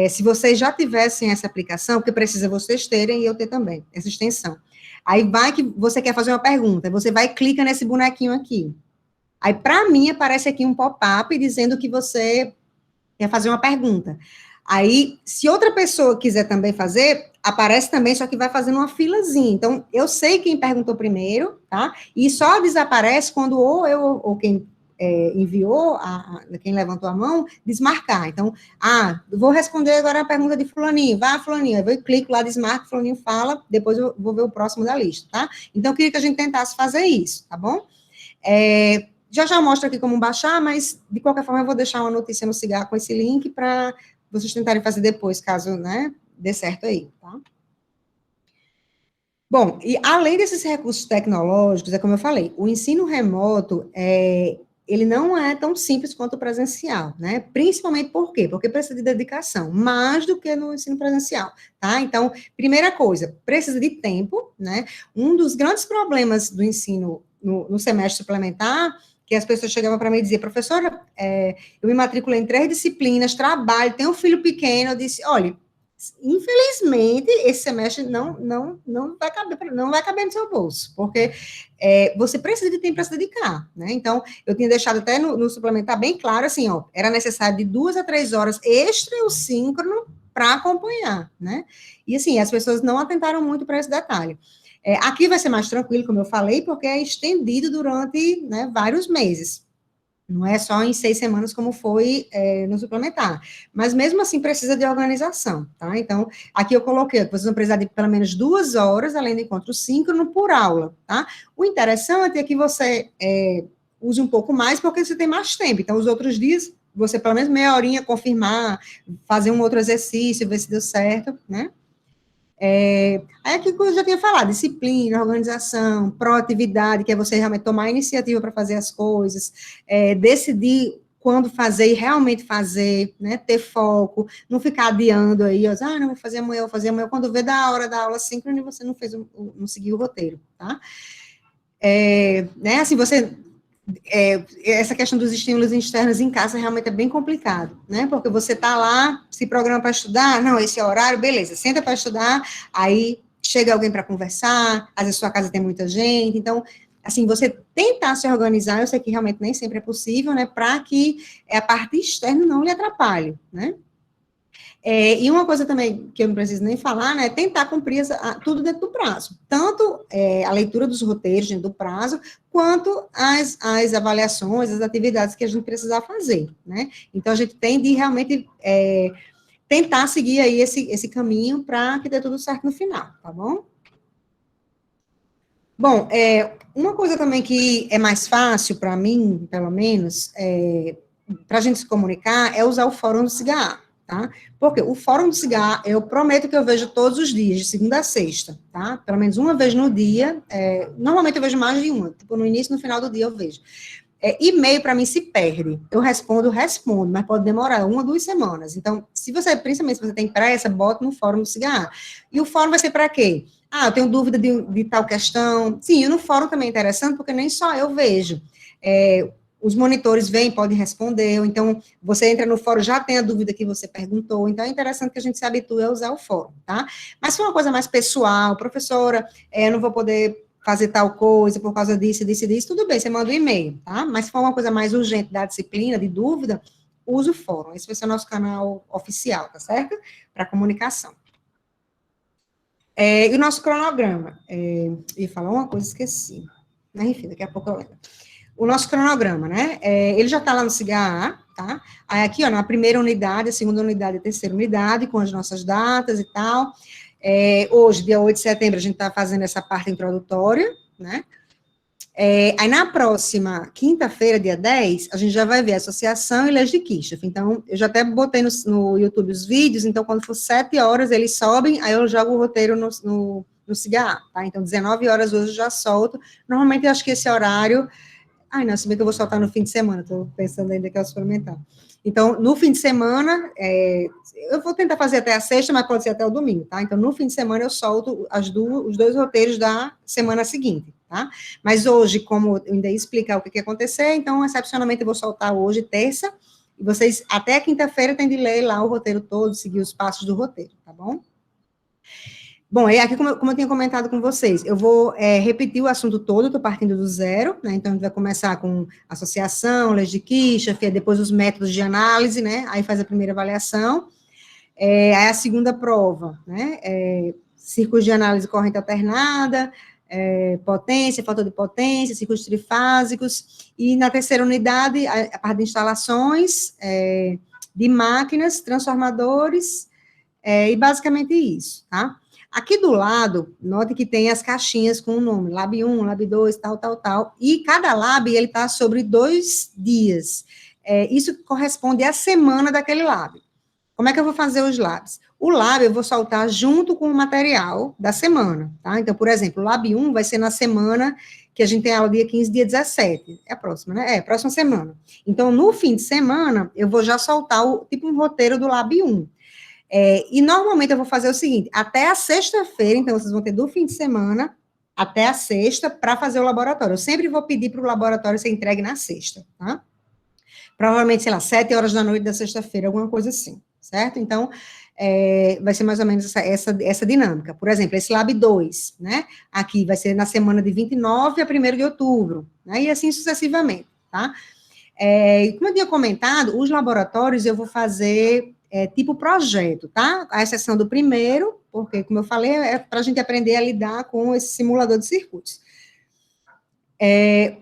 se vocês já tivessem essa aplicação, porque precisa vocês terem e eu ter também, essa extensão. Aí vai que você quer fazer uma pergunta, você vai e clica nesse bonequinho aqui. Aí, para mim, aparece aqui um pop-up dizendo que você quer fazer uma pergunta. Aí, se outra pessoa quiser também fazer, aparece também, só que vai fazendo uma filazinha. Então, eu sei quem perguntou primeiro, tá? E só desaparece quando ou quem enviou, quem levantou a mão, desmarcar. Então, vou responder agora a pergunta de fulaninho. Vai, fulaninho. Aí eu clico lá, desmarco, fulaninho fala, depois eu vou ver o próximo da lista, tá? Então, eu queria que a gente tentasse fazer isso, tá bom? Já mostro aqui como baixar, mas, de qualquer forma, eu vou deixar uma notícia no Cigar com esse link para vocês tentarem fazer depois, caso, né, dê certo aí, tá? Bom, e além desses recursos tecnológicos, como eu falei, o ensino remoto, ele não é tão simples quanto o presencial, né? Principalmente por quê? Porque precisa de dedicação, mais do que no ensino presencial, tá? Então, primeira coisa, precisa de tempo, né? Um dos grandes problemas do ensino no semestre suplementar, que as pessoas chegavam para mim e diziam, professora, eu me matriculei em 3 disciplinas, trabalho, tenho um filho pequeno, eu disse, olha, infelizmente, esse semestre não vai caber no seu bolso, porque você precisa de tempo para se dedicar, né? Então, eu tinha deixado até no suplementar bem claro, assim, ó, era necessário de 2 a 3 horas extra o síncrono para acompanhar, né? E, assim, as pessoas não atentaram muito para esse detalhe. Aqui vai ser mais tranquilo, como eu falei, porque é estendido durante, né, vários meses. Não é só em 6 semanas, como foi no suplementar. Mas, mesmo assim, precisa de organização, tá? Então, aqui eu coloquei que vocês vão precisar de pelo menos 2 horas, além do encontro síncrono, por aula, tá? O interessante é que você use um pouco mais, porque você tem mais tempo. Então, os outros dias, você pelo menos meia horinha confirmar, fazer um outro exercício, ver se deu certo, né? Aí aqui que eu já tinha falado, disciplina, organização, proatividade, que é você realmente tomar a iniciativa para fazer as coisas, decidir quando fazer e realmente fazer, né, ter foco, não ficar adiando aí, não, vou fazer amanhã, quando vê da hora da aula síncrona e você não fez, não seguiu o roteiro, tá? Né, assim, essa questão dos estímulos externos em casa realmente é bem complicado, né, porque você tá lá, se programa para estudar, não, esse é o horário, beleza, senta para estudar, aí chega alguém para conversar, às vezes sua casa tem muita gente, então, assim, você tentar se organizar, eu sei que realmente nem sempre é possível, né, para que a parte externa não lhe atrapalhe, né. E uma coisa também que eu não preciso nem falar, né, é tentar cumprir tudo dentro do prazo, tanto a leitura dos roteiros dentro do prazo, quanto as avaliações, as atividades que a gente precisar fazer, né, então a gente tem de realmente tentar seguir aí esse caminho para que dê tudo certo no final, tá bom? Bom, uma coisa também que é mais fácil para mim, pelo menos, para a gente se comunicar, é usar o fórum do Cigar, tá? Porque o fórum do Cigar, eu prometo que eu vejo todos os dias, de segunda a sexta, tá? Pelo menos uma vez no dia, normalmente eu vejo mais de uma, tipo, no início e no final do dia eu vejo. E-mail, para mim, se perde. Eu respondo, mas pode demorar 1 ou 2 semanas. Então, principalmente se você tem pressa, bota no fórum do Cigar. E o fórum vai ser para quê? Eu tenho dúvida de tal questão. Sim, e no fórum também é interessante, porque nem só eu vejo. Os monitores vêm, podem responder, ou então você entra no fórum, já tem a dúvida que você perguntou, então é interessante que a gente se habitue a usar o fórum, tá? Mas se for uma coisa mais pessoal, professora, eu não vou poder fazer tal coisa por causa disso, tudo bem, você manda um e-mail, tá? Mas se for uma coisa mais urgente da disciplina, de dúvida, use o fórum. Esse vai ser o nosso canal oficial, tá certo? Para comunicação. E o nosso cronograma. Ia falar uma coisa, esqueci. Mas, enfim, daqui a pouco eu lembro. O nosso cronograma, né? Ele já está lá no Cigar, tá? Aí aqui, ó, na primeira unidade, a segunda unidade e a terceira unidade, com as nossas datas e tal. Hoje, dia 8 de setembro, a gente está fazendo essa parte introdutória, né? Aí, na próxima quinta-feira, dia 10, a gente já vai ver Associação e Leis de Kirchhoff. Então, eu já até botei no YouTube os vídeos, então, quando for 7 horas, eles sobem, aí eu jogo o roteiro no Cigar, tá? Então, 19 horas hoje eu já solto. Normalmente, eu acho que esse horário... não, se bem que eu vou soltar no fim de semana, estou pensando ainda que eu experimentar. Então, no fim de semana, eu vou tentar fazer até a sexta, mas pode ser até o domingo, tá? Então, no fim de semana, eu solto os 2 roteiros da semana seguinte, tá? Mas hoje, como eu ainda ia explicar o que ia acontecer, então, excepcionalmente, eu vou soltar hoje, terça, e vocês, até quinta-feira, tem de ler lá o roteiro todo, seguir os passos do roteiro, tá bom? Bom, e aqui, como eu tinha comentado com vocês, eu vou repetir o assunto todo, estou partindo do zero, né, então a gente vai começar com associação, leis de Kirchhoff, depois os métodos de análise, né, aí faz a primeira avaliação, aí a segunda prova, né, círculos de análise corrente alternada, potência, fator de potência, círculos trifásicos, e na terceira unidade, a parte de instalações, de máquinas, transformadores, e basicamente isso, tá? Aqui do lado, note que tem as caixinhas com o nome, Lab 1, Lab 2, tal, e cada Lab, ele está sobre 2 dias. Isso corresponde à semana daquele Lab. Como é que eu vou fazer os Labs? O Lab eu vou soltar junto com o material da semana, tá? Então, por exemplo, o Lab 1 vai ser na semana que a gente tem aula dia 15, dia 17. É a próxima, né? Próxima semana. Então, no fim de semana, eu vou já soltar um roteiro do Lab 1. E normalmente eu vou fazer o seguinte, até a sexta-feira, então vocês vão ter do fim de semana até a sexta para fazer o laboratório. Eu sempre vou pedir para o laboratório ser entregue na sexta, tá? Provavelmente, sei lá, 7 horas da noite da sexta-feira, alguma coisa assim, certo? Então, vai ser mais ou menos essa dinâmica. Por exemplo, esse Lab 2, né? Aqui vai ser na semana de 29 a 1º de outubro, né? E assim sucessivamente, tá? Como eu tinha comentado, os laboratórios eu vou fazer tipo projeto, tá? A exceção do primeiro, porque, como eu falei, é para a gente aprender a lidar com esse simulador de circuitos.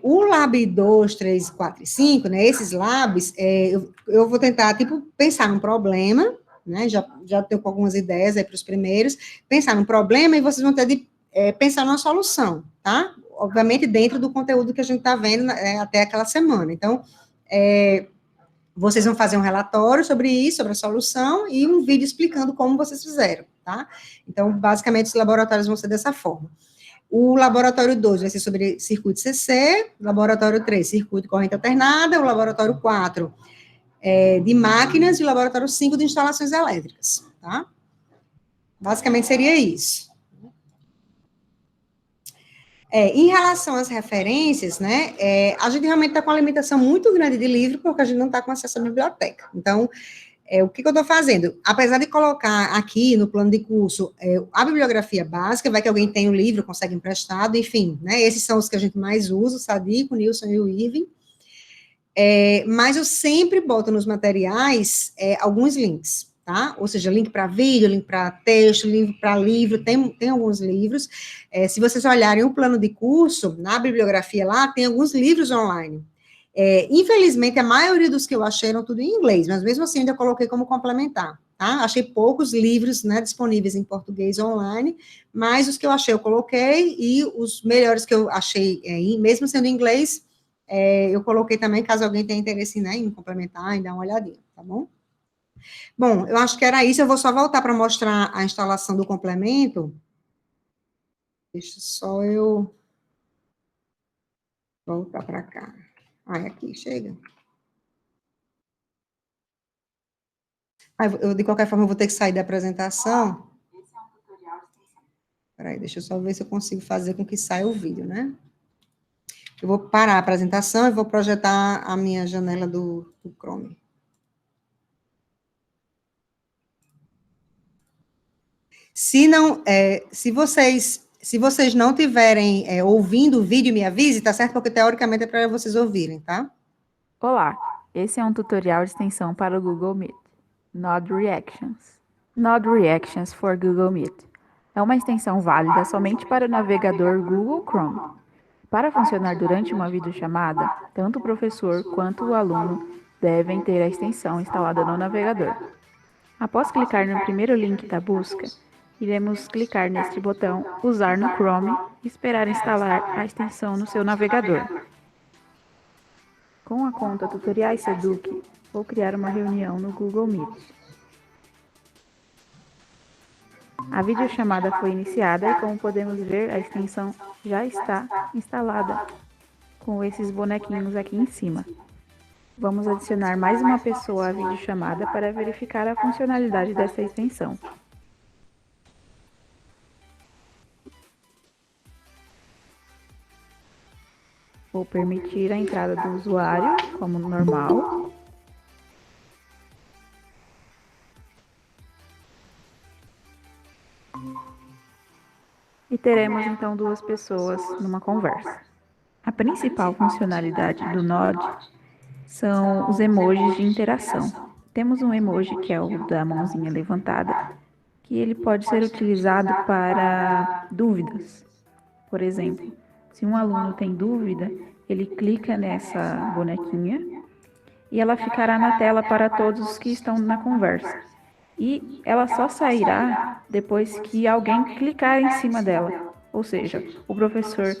O Lab 2, 3, 4 e 5, né, esses labs, eu vou tentar, tipo, pensar num problema, né, já tenho algumas ideias aí para os primeiros, pensar num problema e vocês vão ter de pensar numa solução, tá? Obviamente, dentro do conteúdo que a gente está vendo até aquela semana. Então, vocês vão fazer um relatório sobre isso, sobre a solução, e um vídeo explicando como vocês fizeram, tá? Então, basicamente, os laboratórios vão ser dessa forma. O laboratório 2 vai ser sobre circuito CC, laboratório 3, circuito corrente alternada, o laboratório 4 de máquinas e o laboratório 5 de instalações elétricas, tá? Basicamente seria isso. Em relação às referências, né, a gente realmente está com uma limitação muito grande de livro, porque a gente não está com acesso à biblioteca. Então, o que eu estou fazendo? Apesar de colocar aqui no plano de curso a bibliografia básica, vai que alguém tem o livro, consegue emprestado, enfim, né, esses são os que a gente mais usa, o Sadico, o Nilson e o Irving. Mas eu sempre boto nos materiais alguns links, tá? Ou seja, link para vídeo, link para texto, link para livro, tem alguns livros. Se vocês olharem o plano de curso, na bibliografia lá, tem alguns livros online. Infelizmente, a maioria dos que eu achei eram tudo em inglês, mas mesmo assim ainda coloquei como complementar, tá? Achei poucos livros, né, disponíveis em português online, mas os que eu achei eu coloquei, e os melhores que eu achei, mesmo sendo em inglês, eu coloquei também, caso alguém tenha interesse, né, em complementar, em dar uma olhadinha, tá bom? Bom, eu acho que era isso, eu vou só voltar para mostrar a instalação do complemento. Deixa só eu voltar para cá. Aqui, chega. De qualquer forma, eu vou ter que sair da apresentação. Espera aí, deixa eu só ver se eu consigo fazer com que saia o vídeo, né? Eu vou parar a apresentação e vou projetar a minha janela do Chrome. Se vocês não tiverem ouvindo o vídeo, me avise, tá certo? Porque, teoricamente, é para vocês ouvirem, tá? Olá, esse é um tutorial de extensão para o Google Meet. Node Reactions. Node Reactions for Google Meet. É uma extensão válida somente para o navegador Google Chrome. Para funcionar durante uma videochamada, tanto o professor quanto o aluno devem ter a extensão instalada no navegador. Após clicar no primeiro link da busca, iremos clicar neste botão Usar no Chrome e esperar instalar a extensão no seu navegador. Com a conta Tutoriais Seduc, vou criar uma reunião no Google Meet. A videochamada foi iniciada e, como podemos ver, a extensão já está instalada com esses bonequinhos aqui em cima. Vamos adicionar mais uma pessoa à videochamada para verificar a funcionalidade dessa extensão. Vou permitir a entrada do usuário, como normal. E teremos então duas pessoas numa conversa. A principal funcionalidade do Node são os emojis de interação. Temos um emoji que é o da mãozinha levantada, que ele pode ser utilizado para dúvidas. Por exemplo, se um aluno tem dúvida, ele clica nessa bonequinha e ela ficará na tela para todos que estão na conversa. E ela só sairá depois que alguém clicar em cima dela. Ou seja, o professor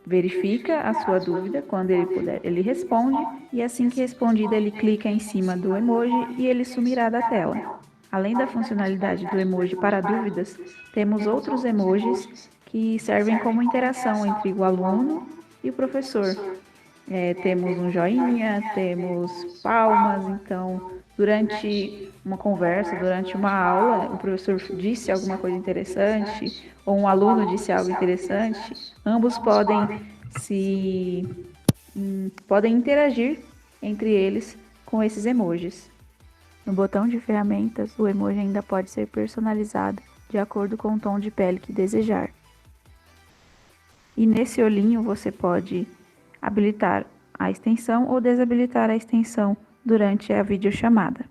verifica a sua dúvida, quando ele puder, ele responde, e assim que respondida, ele clica em cima do emoji e ele sumirá da tela. Além da funcionalidade do emoji para dúvidas, temos outros emojis que servem como interação entre o aluno e o professor. Temos um joinha, temos palmas, então, durante uma conversa, durante uma aula, o professor disse alguma coisa interessante, ou um aluno disse algo interessante, ambos podem interagir entre eles com esses emojis. No botão de ferramentas, o emoji ainda pode ser personalizado de acordo com o tom de pele que desejar. E nesse olhinho você pode habilitar a extensão ou desabilitar a extensão durante a videochamada.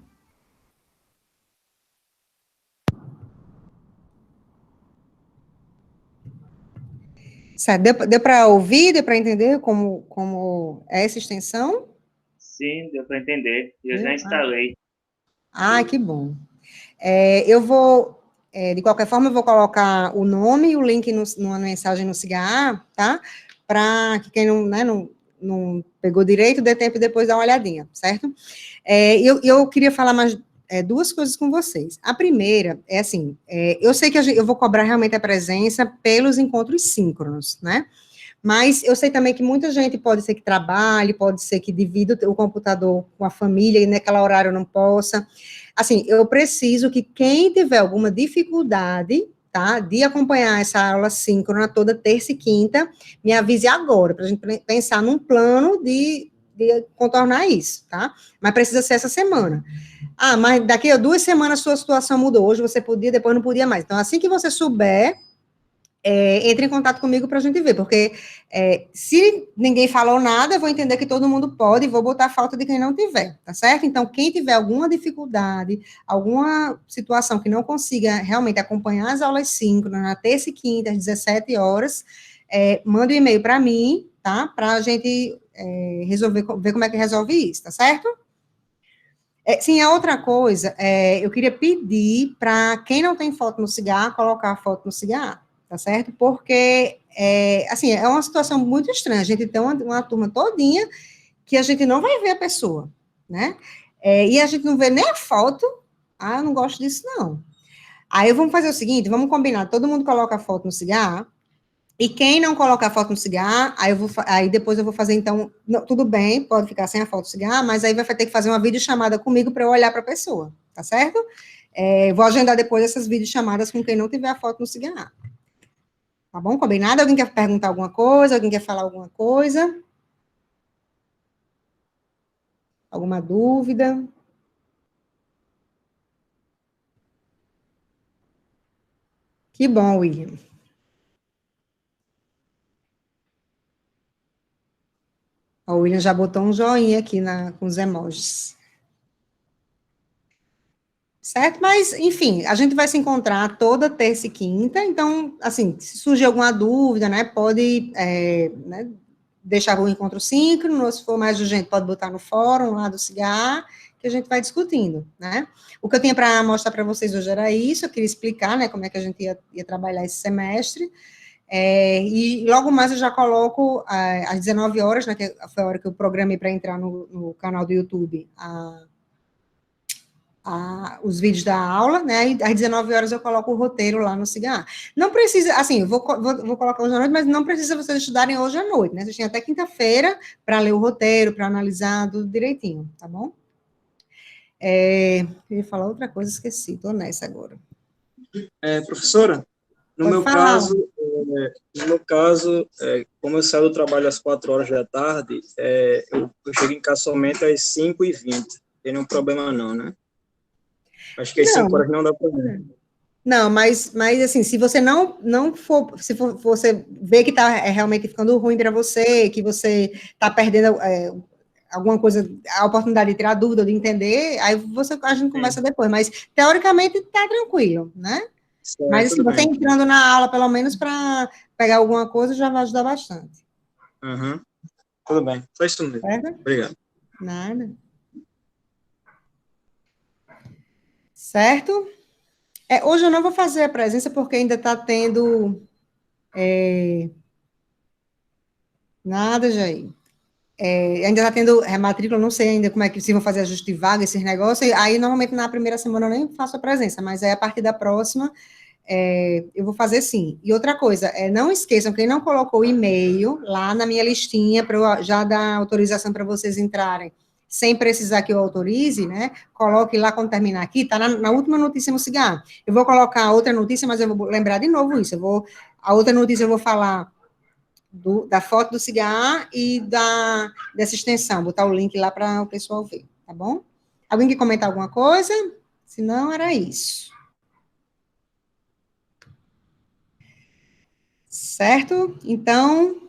Certo, deu para ouvir, deu para entender como é essa extensão? Sim, deu para entender. Eu já instalei. Que bom. Eu vou, de qualquer forma, eu vou colocar o nome e o link numa mensagem no Cigar, tá? Para que quem não pegou direito, dê tempo e depois dá uma olhadinha, certo? Eu queria falar mais duas coisas com vocês. A primeira é assim, eu sei que eu vou cobrar realmente a presença pelos encontros síncronos, né? Mas eu sei também que muita gente pode ser que trabalhe, pode ser que divida o computador com a família e naquele horário não possa. Assim, eu preciso que quem tiver alguma dificuldade, tá, de acompanhar essa aula síncrona toda terça e quinta, me avise agora, para a gente pensar num plano de contornar isso, tá? Mas precisa ser essa semana. Ah, mas daqui a 2 semanas sua situação mudou. Hoje você podia, depois não podia mais. Então, assim que você souber, entre em contato comigo para a gente ver, porque se ninguém falou nada, eu vou entender que todo mundo pode e vou botar a falta de quem não tiver, tá certo? Então, quem tiver alguma dificuldade, alguma situação que não consiga realmente acompanhar as aulas síncronas na terça e quinta, às 17 horas, manda um e-mail para mim, tá? Para a gente resolver, ver como é que resolve isso, tá certo? Sim, a outra coisa, eu queria pedir para quem não tem foto no cigarro, colocar a foto no cigarro, tá certo? Porque, assim, é uma situação muito estranha, a gente tem uma turma todinha que a gente não vai ver a pessoa, né? E a gente não vê nem a foto, eu não gosto disso, não. Aí vamos fazer o seguinte, vamos combinar, todo mundo coloca a foto no cigarro, e quem não colocar a foto no cigarro, aí depois eu vou fazer, então, tudo bem, pode ficar sem a foto do cigarro, mas aí vai ter que fazer uma videochamada comigo para eu olhar para a pessoa, tá certo? Vou agendar depois essas videochamadas com quem não tiver a foto no cigarro. Tá bom? Combinado? Alguém quer perguntar alguma coisa? Alguém quer falar alguma coisa? Alguma dúvida? Que bom, William. O William já botou um joinha aqui com os emojis. Certo? Mas, enfim, a gente vai se encontrar toda terça e quinta, então, assim, se surgir alguma dúvida, né, pode né, deixar o encontro síncrono, ou se for mais urgente, pode botar no fórum lá do cigarro, que a gente vai discutindo, né? O que eu tinha para mostrar para vocês hoje era isso, eu queria explicar, né, como é que a gente ia trabalhar esse semestre, e logo mais eu já coloco às 19 horas, né, que foi a hora que eu programei para entrar no canal do YouTube, os vídeos da aula, né, e às 19 horas eu coloco o roteiro lá no cigarro. Não precisa, assim, vou colocar hoje à noite, mas não precisa vocês estudarem hoje à noite, né, vocês têm até quinta-feira para ler o roteiro, para analisar tudo direitinho, tá bom? Eu ia falar outra coisa, esqueci, tô nessa agora. Professora, no meu caso, como eu saio do trabalho às 4 horas da tarde, eu chego em casa somente às 5h20, tem nenhum problema não, né? Acho que às 5 horas não dá problema. Não, mas assim, se você não for, você vê que está realmente ficando ruim para você, que você está perdendo alguma coisa, a oportunidade de tirar dúvida, de entender, aí a gente conversa depois, mas teoricamente está tranquilo, né? Certo, mas assim, você entrando na aula, pelo menos para pegar alguma coisa, já vai ajudar bastante. Uhum. Tudo bem, só isso mesmo. Certo? Obrigado. Nada. Certo? Hoje eu não vou fazer a presença, porque ainda está tendo... Nada, Jair. Ainda está tendo rematrícula, não sei ainda como é que se vão fazer ajuste de vaga, esses negócios, aí normalmente na primeira semana eu nem faço a presença, mas aí a partir da próxima eu vou fazer sim. E outra coisa, não esqueçam, quem não colocou o e-mail lá na minha listinha, para eu já dar autorização para vocês entrarem, sem precisar que eu autorize, né, coloque lá quando terminar aqui, está na última notícia no cigarro. Eu vou colocar outra notícia, mas eu vou lembrar de novo isso, a outra notícia eu vou falar da foto do cigarro e dessa extensão, botar o link lá para o pessoal ver, tá bom? Alguém quer comentar alguma coisa? Se não, era isso. Certo? Então,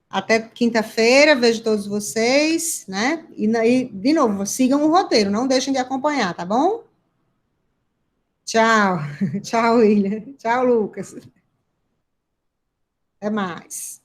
até quinta-feira, vejo todos vocês, né? E, de novo, sigam o roteiro, não deixem de acompanhar, tá bom? Tchau. Tchau, William. Tchau, Lucas. Até mais.